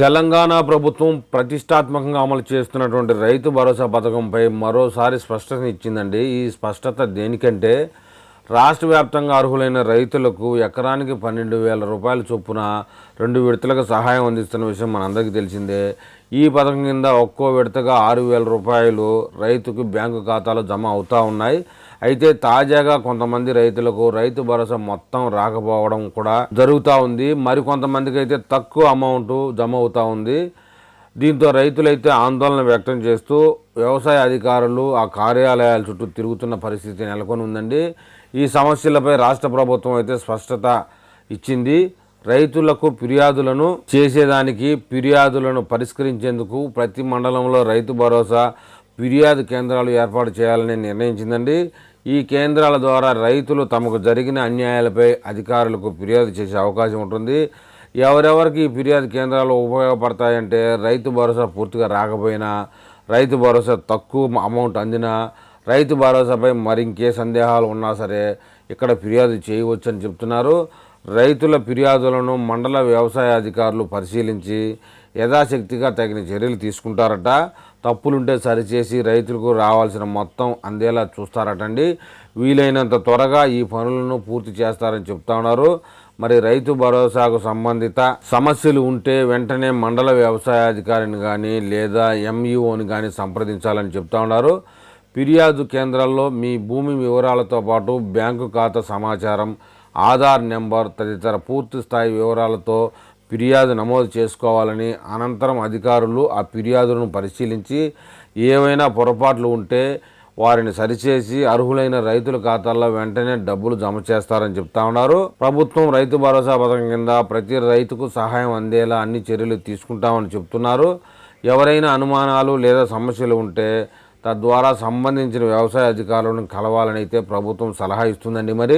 తెలంగాణ ప్రభుత్వం ప్రతిష్టాత్మకంగా అమలు చేస్తున్నటువంటి రైతు భరోసా పథకంపై మరోసారి స్పష్టత ఇచ్చిందండి. ఈ స్పష్టత దేనికంటే రాష్ట్ర వ్యాప్తంగా అర్హులైన రైతులకు ఎకరానికి 12,000 రూపాయల చొప్పున 2 విడతలుగా సహాయం అందిస్తున్న విషయం మనందరికీ తెలిసిందే. ఈ పథకం కింద ఒక్కో విడతగా 6,000 రూపాయలు రైతుకు బ్యాంకు ఖాతాలో జమ అవుతూ ఉన్నాయి. అయితే తాజాగా కొంతమంది రైతులకు రైతు భరోసా మొత్తం రాకపోవడం కూడా జరుగుతూ ఉంది. మరికొంతమందికి అయితే తక్కువ అమౌంట్ జమ అవుతూ ఉంది. దీంతో రైతులైతే ఆందోళన వ్యక్తం చేస్తూ వ్యవసాయ అధికారులు ఆ కార్యాలయాల చుట్టూ తిరుగుతున్న పరిస్థితి నెలకొని ఉందండి. ఈ సమస్యలపై రాష్ట్ర ప్రభుత్వం అయితే స్పష్టత ఇచ్చింది. రైతులకు ఫిర్యాదులను చేసేదానికి, ఫిర్యాదులను పరిష్కరించేందుకు ప్రతి మండలంలో రైతు భరోసా ఫిర్యాదు కేంద్రాలు ఏర్పాటు చేయాలని నిర్ణయించిందండి. ఈ కేంద్రాల ద్వారా రైతులు తమకు జరిగిన అన్యాయాలపై అధికారులకు ఫిర్యాదు చేసే అవకాశం ఉంటుంది. ఎవరెవరికి ఈ ఫిర్యాదు కేంద్రాలు ఉపయోగపడతాయంటే రైతు భరోసా పూర్తిగా రాకపోయినా, రైతు భరోసా తక్కువ అమౌంట్ అందినా, రైతు భరోసాపై మరింకే సందేహాలు ఉన్నా సరే ఇక్కడ ఫిర్యాదు చేయవచ్చని చెప్తున్నారు. రైతుల ఫిర్యాదులను మండల వ్యవసాయ అధికారులు పరిశీలించి యథాశక్తిగా తగిన చర్యలు తీసుకుంటారట. తప్పులుంటే సరిచేసి రైతులకు రావాల్సిన మొత్తం అందేలా చూస్తారటండి. వీలైనంత త్వరగా ఈ పనులను పూర్తి చేస్తారని చెప్తా ఉన్నారు. మరి రైతు భరోసాకు సంబంధిత సమస్యలు ఉంటే వెంటనే మండల వ్యవసాయ అధికారిని కానీ లేదా ఎంఈఓని కానీ సంప్రదించాలని చెప్తా ఉన్నారు. ఫిర్యాదు కేంద్రాల్లో మీ భూమి వివరాలతో పాటు బ్యాంకు ఖాతా సమాచారం, ఆధార్ నెంబర్ తదితర పూర్తి స్థాయి వివరాలతో ఫిర్యాదు నమోదు చేసుకోవాలని, అనంతరం అధికారులు ఆ ఫిర్యాదులను పరిశీలించి ఏవైనా పొరపాట్లు ఉంటే వారిని సరిచేసి అర్హులైన రైతుల ఖాతాల్లో వెంటనే డబ్బులు జమ చేస్తారని చెప్తా ఉన్నారు. ప్రభుత్వం రైతు భరోసా పథకం కింద ప్రతి రైతుకు సహాయం అందేలా అన్ని చర్యలు తీసుకుంటామని చెప్తున్నారు. ఎవరైనా అనుమానాలు లేదా సమస్యలు ఉంటే తద్వారా సంబంధించిన వ్యవసాయ అధికారులను కలవాలని అయితే ప్రభుత్వం సలహా ఇస్తుందండి. మరి